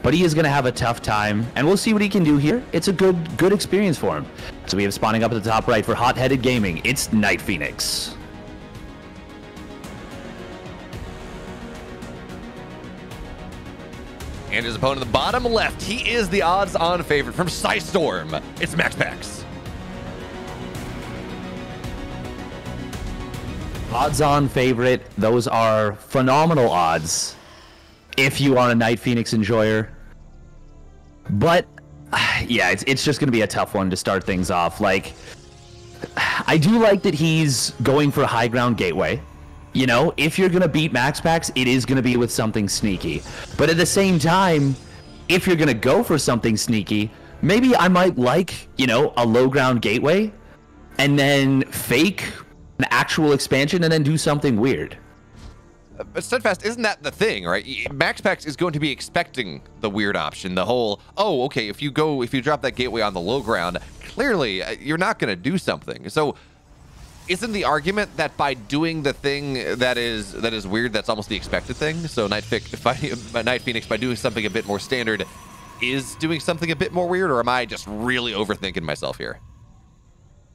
but he is going to have a tough time, and we'll see what he can do here. It's a good experience for him. So we have spawning up at the top right for Hot Headed Gaming. It's NightPhoenix. And his opponent in the bottom left, he is the odds-on favorite from Storm. It's MaxPax. Odds-on favorite. Those are phenomenal odds if you are a NightPhoenix enjoyer. But yeah, it's just going to be a tough one to start things off. Like, I do like that he's going for a high ground gateway. You know, if you're going to beat MaxPax, it is going to be with something sneaky. But at the same time, if you're going to go for something sneaky, maybe I might like, you know, a low ground gateway and then fake an actual expansion and then do something weird. But Steadfast, isn't that the thing, right? MaxPax is going to be expecting the weird option, the whole, oh, okay, if you drop that gateway on the low ground, clearly you're not going to do something. So isn't the argument that by doing the thing that is weird, that's almost the expected thing? So NightPhoenix, by doing something a bit more standard, is doing something a bit more weird, or am I just really overthinking myself here?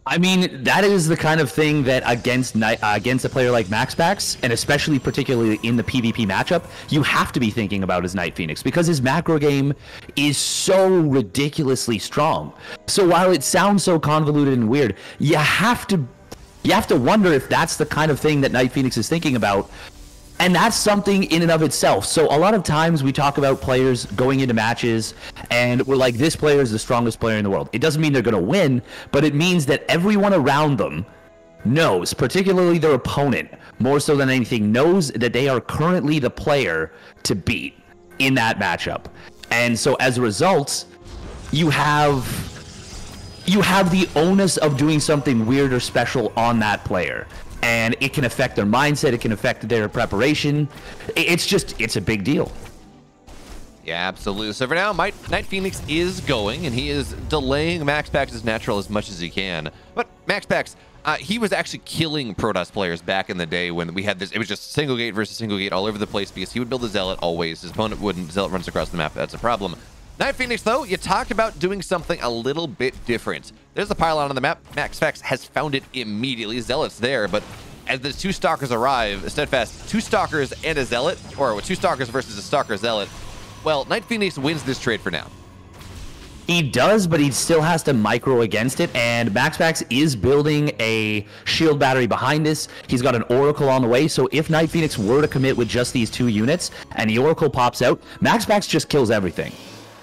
I mean, that is the kind of thing that against a player like MaxPax, and especially particularly in the PvP matchup, you have to be thinking about as NightPhoenix, because his macro game is so ridiculously strong. So while it sounds so convoluted and weird, you have to wonder if that's the kind of thing that NightPhoenix is thinking about. And that's something in and of itself. So a lot of times we talk about players going into matches and we're like, this player is the strongest player in the world. It doesn't mean they're going to win, but it means that everyone around them knows, particularly their opponent, more so than anything, knows that they are currently the player to beat in that matchup. And so as a result, you have the onus of doing something weird or special on that player. And it can affect their mindset, it can affect their preparation. It's a big deal. Yeah, absolutely. So for now, NightPhoenix is going, and he is delaying MaxPax's natural as much as he can. But MaxPax, he was actually killing Protoss players back in the day when we had this. It was just single gate versus single gate all over the place because he would build a Zealot always. His opponent wouldn't. Zealot runs across the map. That's a problem. NightPhoenix, though, you talked about doing something a little bit different. There's a pylon on the map. MaxPax has found it immediately. Zealot's there, but as the two Stalkers arrive, Steadfast, two Stalkers and a Zealot, or two Stalkers versus a Stalker Zealot, well, NightPhoenix wins this trade for now. He does, but he still has to micro against it, and MaxPax is building a shield battery behind this. He's got an Oracle on the way, so if NightPhoenix were to commit with just these two units, and the Oracle pops out, MaxPax just kills everything.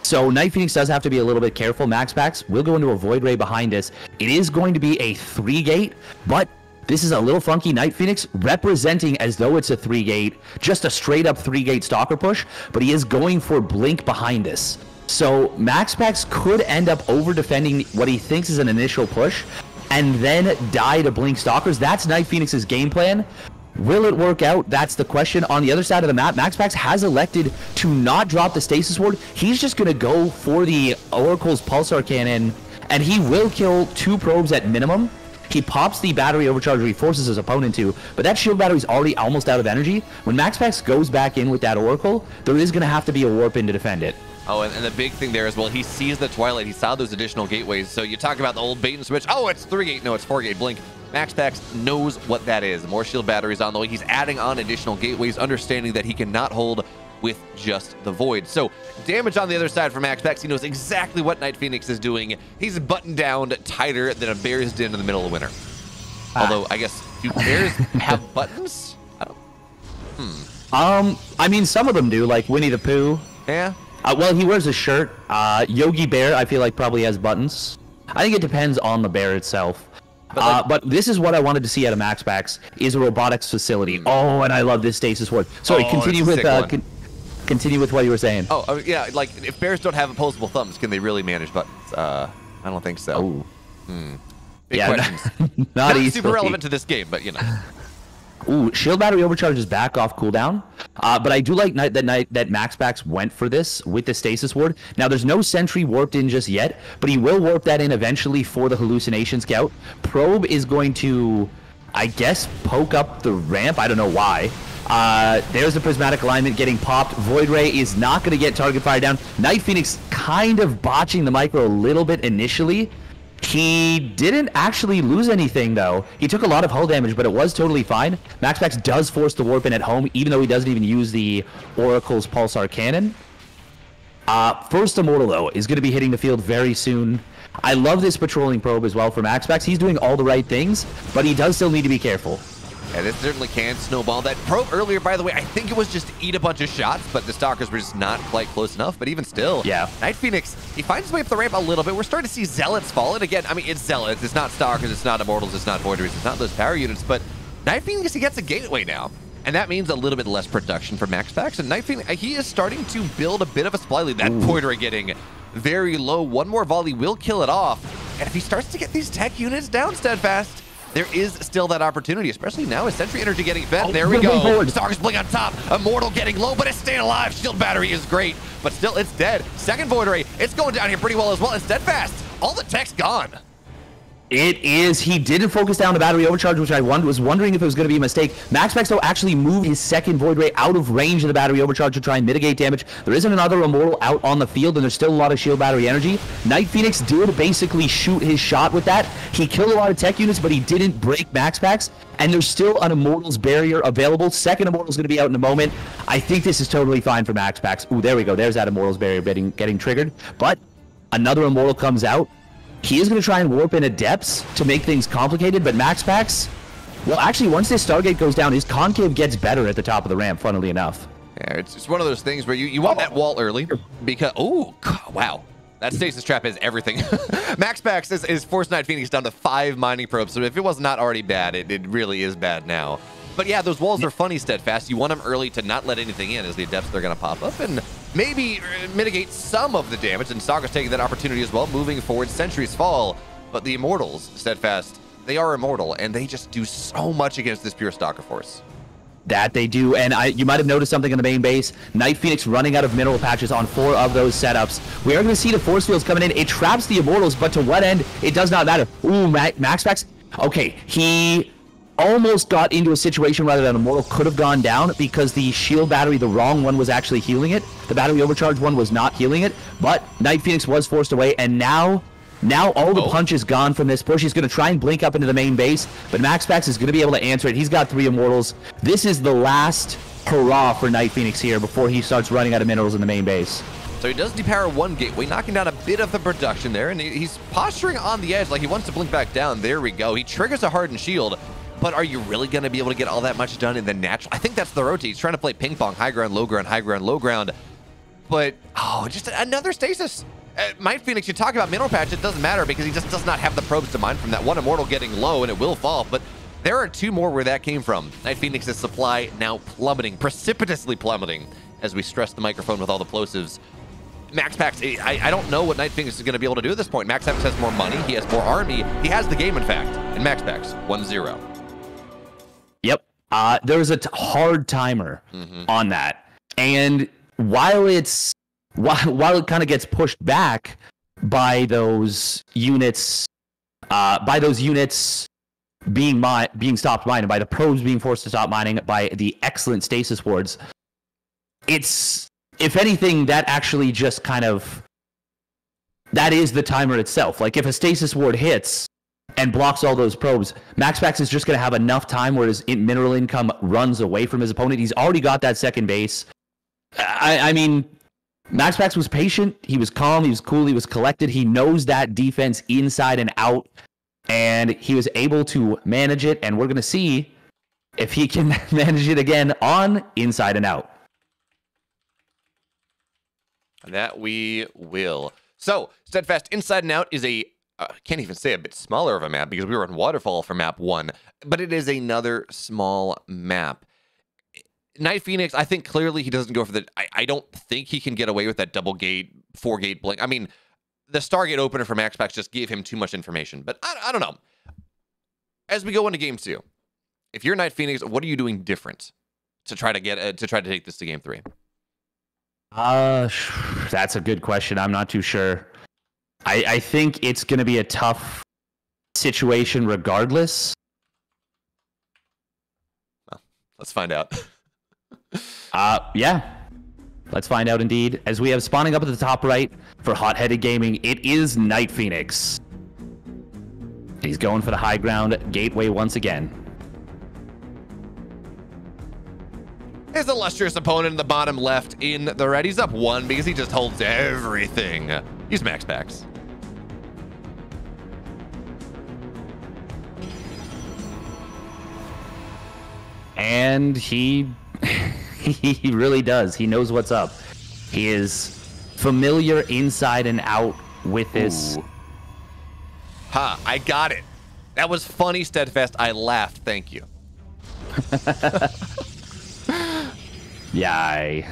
So NightPhoenix does have to be a little bit careful. MaxPax will go into a Void Ray behind us. It is going to be a 3-gate, but this is a little funky. NightPhoenix representing as though it's a 3-gate, just a straight-up 3-gate Stalker push, but he is going for Blink behind us. So MaxPax could end up over-defending what he thinks is an initial push, and then die to Blink Stalkers. That's NightPhoenix's game plan. Will it work out? That's the question. On the other side of the map, MaxPax has elected to not drop the Stasis Ward. He's just going to go for the Oracle's Pulsar Cannon, and he will kill 2 probes at minimum. He pops the battery overcharge, he forces his opponent to, but that shield battery's already almost out of energy. When MaxPax goes back in with that Oracle, there is going to have to be a warp in to defend it. Oh, and the big thing there as well, he sees the Twilight, he saw those additional gateways, so you talk about the old bait and switch, oh, it's 3-gate, no, it's 4-gate Blink. MaxPax knows what that is. More shield batteries on the way. He's adding on additional gateways, understanding that he cannot hold with just the Void. So damage on the other side for MaxPax. He knows exactly what NightPhoenix is doing. He's buttoned down tighter than a bear's den in the middle of winter. Although, I guess, do bears have buttons? I don't... I mean, some of them do, like Winnie the Pooh. Yeah. Well, he wears a shirt. Yogi Bear, I feel like, probably has buttons. I think it depends on the bear itself. But this is what I wanted to see out of MaxPax, is a robotics facility. Oh, and I love this Stasis Ward. Sorry, continue with what you were saying. Oh, yeah, like, if bears don't have opposable thumbs, can they really manage buttons? I don't think so. Big questions. Not super relevant to this game, but, you know. Ooh, shield battery overcharge is back off cooldown. But I do like that MaxPax went for this with the Stasis Ward. Now, there's no Sentry warped in just yet, but he will warp that in eventually for the Hallucination Scout. Probe is going to, I guess, poke up the ramp. I don't know why. There's the prismatic alignment getting popped. Void Ray is not going to get target fire down. NightPhoenix kind of botching the micro a little bit initially. He didn't actually lose anything, though. He took a lot of hull damage, but it was totally fine. MaxPax does force the warp in at home, even though he doesn't even use the Oracle's Pulsar Cannon. First Immortal, though, is going to be hitting the field very soon. I love this patrolling probe as well for MaxPax. He's doing all the right things, but he does still need to be careful. Yeah, this certainly can snowball. That probe earlier, by the way, I think it was just eat a bunch of shots, but the Stalkers were just not quite close enough. But even still, yeah, NightPhoenix, he finds his way up the ramp a little bit. We're starting to see Zealots fall. And again, I mean, it's Zealots. It's not Stalkers. It's not Immortals. It's not Voiders. It's not those power units. But NightPhoenix, he gets a gateway now. And that means a little bit less production for MaxPax. And NightPhoenix, he is starting to build a bit of a supply lead. That Voider getting very low. One more volley will kill it off. And if he starts to get these tech units down steadfast, there is still that opportunity, especially now with Sentry Energy getting fed. There we go. Stalker's Blink on top. Immortal getting low, but it's staying alive. Shield Battery is great, but still it's dead. Second Void Ray, it's going down here pretty well as well. And steadfast, all the tech's gone. It is. He didn't focus down the battery overcharge, which I was wondering if it was going to be a mistake. MaxPax, though, actually moved his second Void Ray out of range of the battery overcharge to try and mitigate damage. There isn't another Immortal out on the field, and there's still a lot of shield battery energy. NightPhoenix did basically shoot his shot with that. He killed a lot of tech units, but he didn't break MaxPax, and there's still an Immortal's barrier available. Second Immortal's going to be out in a moment. I think this is totally fine for MaxPax. Ooh, there we go. There's that Immortal's barrier getting triggered. But another Immortal comes out. He is going to try and warp in at depths to make things complicated, but MaxPax, well, actually, once this Stargate goes down, his concave gets better at the top of the ramp, funnily enough. Yeah, it's one of those things where you want that wall early because, oh, wow. That stasis trap is everything. MaxPax is forced NightPhoenix down to 5 mining probes, so if it was not already bad, it really is bad now. But yeah, those walls are funny, steadfast. You want them early to not let anything in as the adepts they're going to pop up and maybe mitigate some of the damage. And Stalker's taking that opportunity as well, moving forward. Sentries fall, but the Immortals, steadfast, they are immortal, and they just do so much against this pure Stalker force. That they do, and you might have noticed something in the main base. NightPhoenix running out of mineral patches on 4 of those setups. We are going to see the force fields coming in. It traps the Immortals, but to what end? It does not matter. Ooh, MaxPax. Okay, he almost got into a situation rather than Immortal could have gone down because the shield battery, the wrong one, was actually healing it. The battery overcharge one was not healing it, but NightPhoenix was forced away, and now all the punch is gone from this push. He's going to try and blink up into the main base, but MaxPax is going to be able to answer it. He's got 3 Immortals. This is the last hurrah for NightPhoenix here before he starts running out of minerals in the main base. So he does depower 1 gateway, knocking down a bit of the production there, and he's posturing on the edge like he wants to blink back down. There we go. He triggers a hardened shield, but are you really going to be able to get all that much done in the natural? I think that's the rotate. He's trying to play ping pong, high ground, low ground, high ground, low ground. But, oh, just another stasis. NightPhoenix, you talk about mineral patch, it doesn't matter because he just does not have the probes to mine from that one Immortal getting low, and it will fall. But there are 2 more where that came from. NightPhoenix's supply now plummeting, precipitously plummeting, as we stress the microphone with all the plosives. MaxPax, I don't know what NightPhoenix is going to be able to do at this point. MaxPax has more money, he has more army, he has the game, in fact. And MaxPax, 1-0. Yep. There's a hard timer on that. And while it kind of gets pushed back by those units being stopped mining, by the probes being forced to stop mining, by the excellent stasis wards, it's, if anything, that actually just kind of, that is the timer itself. Like, if a stasis ward hits and blocks all those probes, MaxPax is just going to have enough time where his mineral income runs away from his opponent. He's already got that second base. I mean, MaxPax was patient. He was calm. He was cool. He was collected. He knows that defense inside and out, and he was able to manage it, and we're going to see if he can manage it again on inside and out. That we will. So, Steadfast Inside and Out is a, can't even say a bit smaller of a map because we were in Waterfall for map 1, but it is another small map. NightPhoenix, I think clearly he doesn't go for the, I don't think he can get away with that double gate, 4-gate blink. I mean, the Stargate opener for MaxPax just gave him too much information, but I don't know. As we go into game 2, if you're NightPhoenix, what are you doing different to try to get, to take this to game 3? That's a good question. I'm not too sure. I think it's going to be a tough situation regardless. Well, let's find out. Yeah. Let's find out indeed. As we have spawning up at the top right for Hot-Headed Gaming, it is NightPhoenix. He's going for the high ground gateway once again. His illustrious opponent in the bottom left in the red. He's up 1 because he just holds everything. He's MaxPax. And he he really does. He knows what's up. He is familiar inside and out with this. Ooh. Ha, I got it. That was funny, Steadfast. I laughed. Thank you. Yay.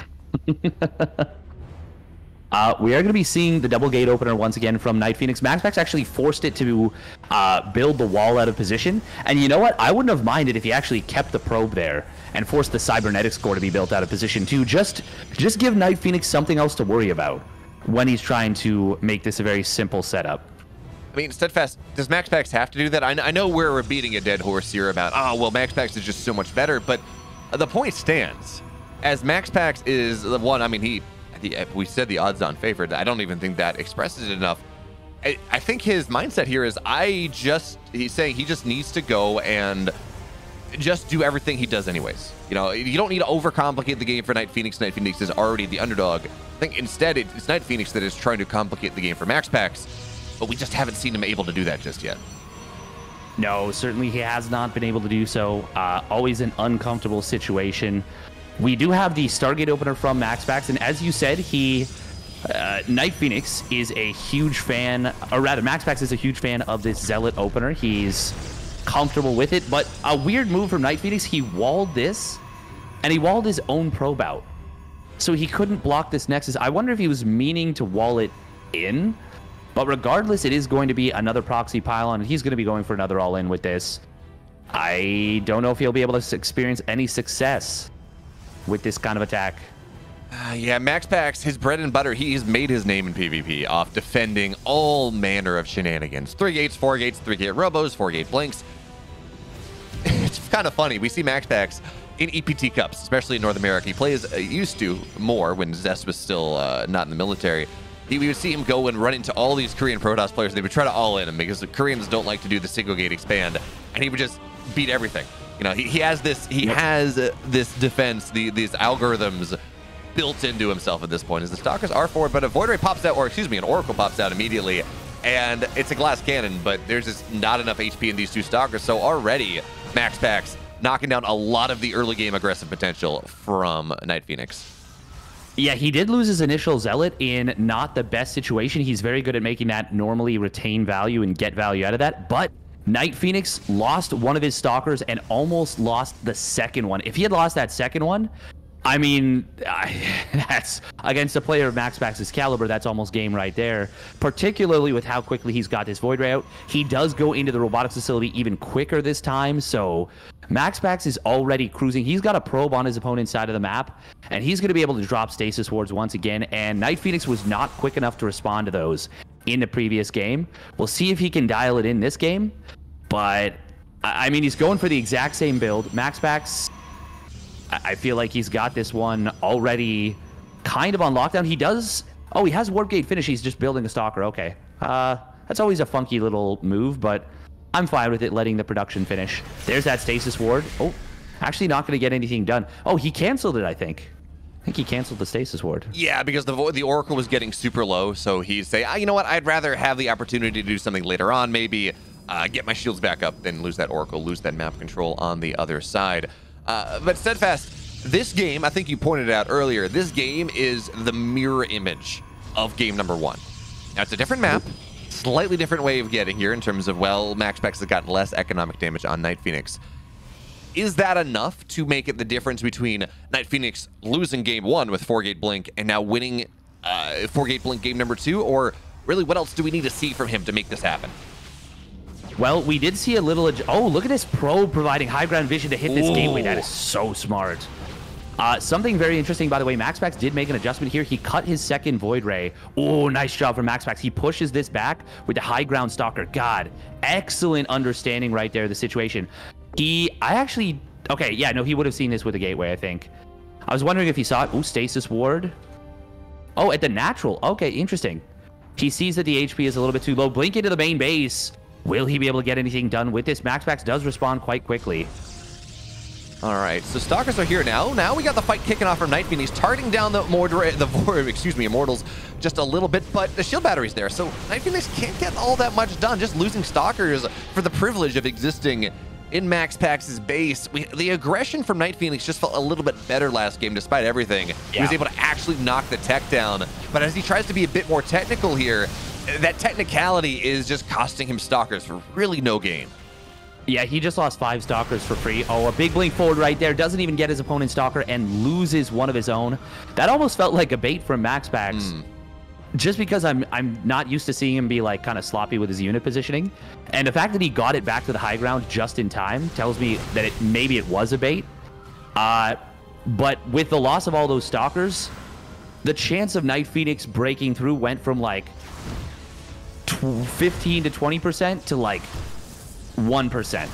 We are going to be seeing the double gate opener once again from NightPhoenix. MaxPax actually forced it to build the wall out of position. And you know what? I wouldn't have minded if he actually kept the probe there and forced the cybernetics core to be built out of position too. Just give NightPhoenix something else to worry about when he's trying to make this a very simple setup. I mean, Steadfast, does MaxPax have to do that? I know we're beating a dead horse here about, oh, well, MaxPax is just so much better, but the point stands. As MaxPax is the one, I mean, we said the odds-on favorite. I don't even think that expresses it enough. I think his mindset here is he's saying he just needs to go and just do everything he does anyways. You know, you don't need to overcomplicate the game for NightPhoenix. NightPhoenix is already the underdog. I think instead it's NightPhoenix that is trying to complicate the game for MaxPax, but we just haven't seen him able to do that just yet. No, certainly he has not been able to do so. Always an uncomfortable situation. We do have the Stargate opener from MaxPax, and as you said, NightPhoenix is a huge fan, or rather, MaxPax is a huge fan of this Zealot opener. He's comfortable with it, but a weird move from NightPhoenix, he walled this, and he walled his own probe out. So he couldn't block this Nexus. I wonder if he was meaning to wall it in, but regardless, it is going to be another proxy pylon, and he's going to be going for another all-in with this. I don't know if he'll be able to experience any success with this kind of attack. Yeah, MaxPax, his bread and butter, he's made his name in PvP off defending all manner of shenanigans. 3 gates, 4 gates, 3 gate robos, 4 gate blinks. It's kind of funny. We see MaxPax in EPT Cups, especially in North America. He plays, used to more when Zest was still not in the military. We would see him go and run into all these Korean Protoss players. They would try to all in him because the Koreans don't like to do the single gate expand, and he would just beat everything. You know, he has this defense, these algorithms built into himself at this point. As the Stalkers are forward, but a Void Ray pops out, or excuse me, an Oracle pops out immediately, and it's a glass cannon, but there's just not enough HP in these 2 Stalkers. So already, MaxPax knocking down a lot of the early game aggressive potential from NightPhoenix. Yeah, he did lose his initial Zealot in not the best situation. He's very good at making that normally retain value and get value out of that, but NightPhoenix lost one of his Stalkers and almost lost the second one. If he had lost that second one, I mean, that's against a player of MaxPax's caliber, that's almost game right there, particularly with how quickly he's got this Void Ray out. He does go into the robotics facility even quicker this time, so MaxPax is already cruising. He's got a probe on his opponent's side of the map, and he's going to be able to drop stasis wards once again, and NightPhoenix was not quick enough to respond to those in the previous game. We'll see if he can dial it in this game, but I mean, he's going for the exact same build. MaxPax, I feel like he's got this one already kind of on lockdown. He does, oh, he has Warp Gate finish. He's just building a Stalker. Okay. That's always a funky little move, but I'm fine with it letting the production finish. There's that stasis ward. Oh, actually not going to get anything done. Oh, he canceled it, I think. I think he canceled the stasis ward. Yeah, because the Oracle was getting super low, so he'd say, you know what, I'd rather have the opportunity to do something later on, maybe get my shields back up, than lose that Oracle, lose that map control on the other side. But Steadfast, this game, I think you pointed out earlier, this game is the mirror image of game number 1. Now, it's a different map, slightly different way of getting here in terms of, well, MaxPax has gotten less economic damage on NightPhoenix. Is that enough to make it the difference between NightPhoenix losing game 1 with 4-gate blink and now winning 4-gate blink game number 2? Or really, what else do we need to see from him to make this happen? Well, we did see a little... Oh, look at this probe providing high ground vision to hit this gateway. That is so smart. Something very interesting, by the way, MaxPax did make an adjustment here. He cut his second Void Ray. Oh, nice job from MaxPax. He pushes this back with the high ground Stalker. God, excellent understanding right there of the situation. Okay, yeah, no, he would have seen this with the gateway, I think. I was wondering if he saw it. Ooh, Stasis Ward. Oh, at the natural. Okay, interesting. He sees that the HP is a little bit too low. Blink into the main base. Will he be able to get anything done with this? MaxPax does respond quite quickly. All right, so Stalkers are here now. Now we got the fight kicking off from NightPhoenix, targeting down the Immortals just a little bit, but the shield battery's there, so NightPhoenix can't get all that much done, just losing Stalkers for the privilege of existing in MaxPax's base. The aggression from NightPhoenix just felt a little bit better last game, despite everything. Yeah. He was able to actually knock the tech down, but as he tries to be a bit more technical here, that technicality is just costing him Stalkers for really no gain. Yeah, he just lost 5 Stalkers for free. Oh, a big blink forward right there. Doesn't even get his opponent's Stalker and loses one of his own. That almost felt like a bait from MaxPax. Just because I'm not used to seeing him be like kind of sloppy with his unit positioning. And the fact that he got it back to the high ground just in time tells me that maybe it was a bait. But with the loss of all those Stalkers, the chance of NightPhoenix breaking through went from like 15 to 20% to like 1%.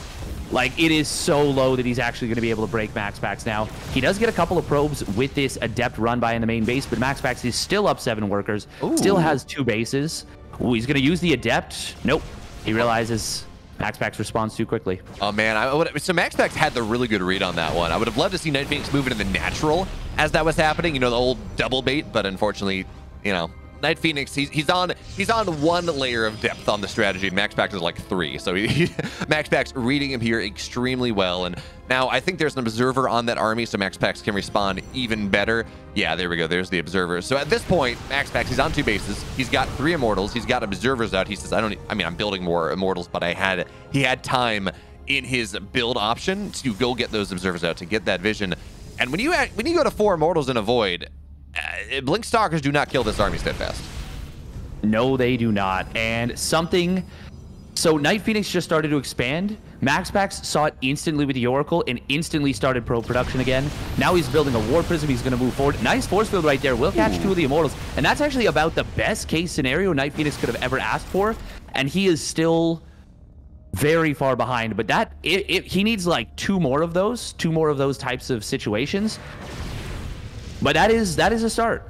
Like, it is so low that he's actually going to be able to break MaxPax now. He does get a couple of probes with this Adept run by in the main base, but MaxPax is still up 7 workers. Ooh. Still has 2 bases. Ooh, he's going to use the Adept. Nope. He realizes MaxPax responds too quickly. Oh, man. So MaxPax had the really good read on that one. I would have loved to see NightPhoenix move into the natural as that was happening. You know, the old double bait, but unfortunately, you know, NightPhoenix, he's on 1 layer of depth on the strategy. MaxPax is like 3, so MaxPax reading him here extremely well. And now I think there's an observer on that army, so MaxPax can respond even better. Yeah, there we go. There's the observer. So at this point, MaxPax, he's on 2 bases. He's got 3 Immortals. He's got observers out. He says, I'm building more Immortals, but he had time in his build option to go get those observers out to get that vision. And when you go to 4 Immortals in a Void, Blink Stalkers do not kill this army steadfast. No, they do not. And something... So NightPhoenix just started to expand. MaxPax saw it instantly with the Oracle and instantly started probe production again. Now he's building a War Prism. He's going to move forward. Nice force field right there. Will catch 2 of the Immortals. And that's actually about the best case scenario NightPhoenix could have ever asked for. And he is still very far behind. But he needs like 2 more of those types of situations. But that is a start.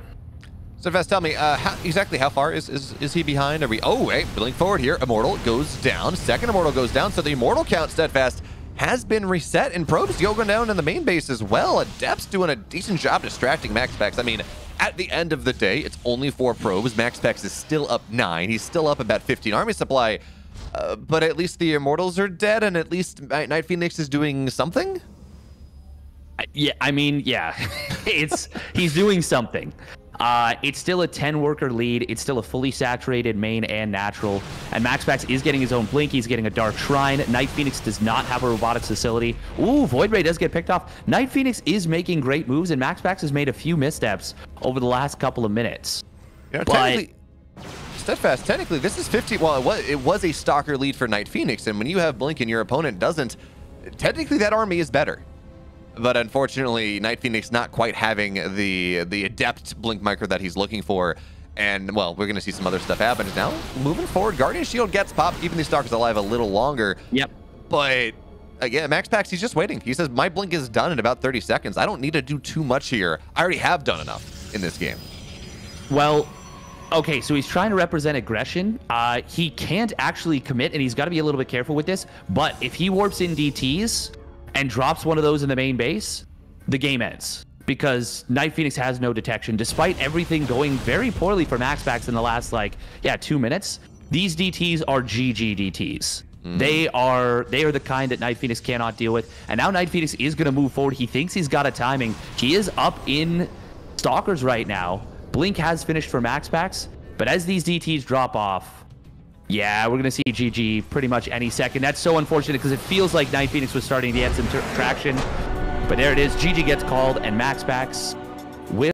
Steadfast, tell me, exactly how far is he behind? Are we? Oh, wait, blink forward here. Immortal goes down. Second Immortal goes down. So the Immortal count, Steadfast, has been reset, and probes going down in the main base as well. Adept's doing a decent job distracting MaxPax. I mean, at the end of the day, it's only 4 probes. MaxPax is still up 9. He's still up about 15 army supply. But at least the Immortals are dead, and at least NightPhoenix is doing something? Yeah, I mean, yeah. He's doing something. It's still a 10-worker lead. It's still a fully saturated main and natural. And MaxPax is getting his own blink. He's getting a Dark Shrine. NightPhoenix does not have a robotics facility. Ooh, Void Ray does get picked off. NightPhoenix is making great moves, and MaxPax has made a few missteps over the last couple of minutes. Yeah, technically, Steadfast, technically, this is 50. Well, it was a Stalker lead for NightPhoenix, and when you have blink and your opponent doesn't, technically that army is better. But unfortunately, NightPhoenix not quite having the adept blink micro that he's looking for. And, well, we're going to see some other stuff happen. Now, moving forward, Guardian Shield gets popped, keeping these Stalkers alive a little longer. Yep. But, again, MaxPax, he's just waiting. He says, my blink is done in about 30 seconds. I don't need to do too much here. I already have done enough in this game. Well, okay, so he's trying to represent aggression. He can't actually commit, and he's got to be a little bit careful with this. But if he warps in DTs and drops one of those in the main base, the game ends. Because NightPhoenix has no detection. Despite everything going very poorly for MaxPax in the last, 2 minutes, these DTs are GG DTs. They are the kind that NightPhoenix cannot deal with. And now NightPhoenix is going to move forward. He thinks he's got a timing. He is up in Stalkers right now. Blink has finished for MaxPax. But as these DTs drop off, yeah, we're going to see GG pretty much any second. That's so unfortunate because it feels like NightPhoenix was starting to get some traction. But there it is. GG gets called, and MaxPax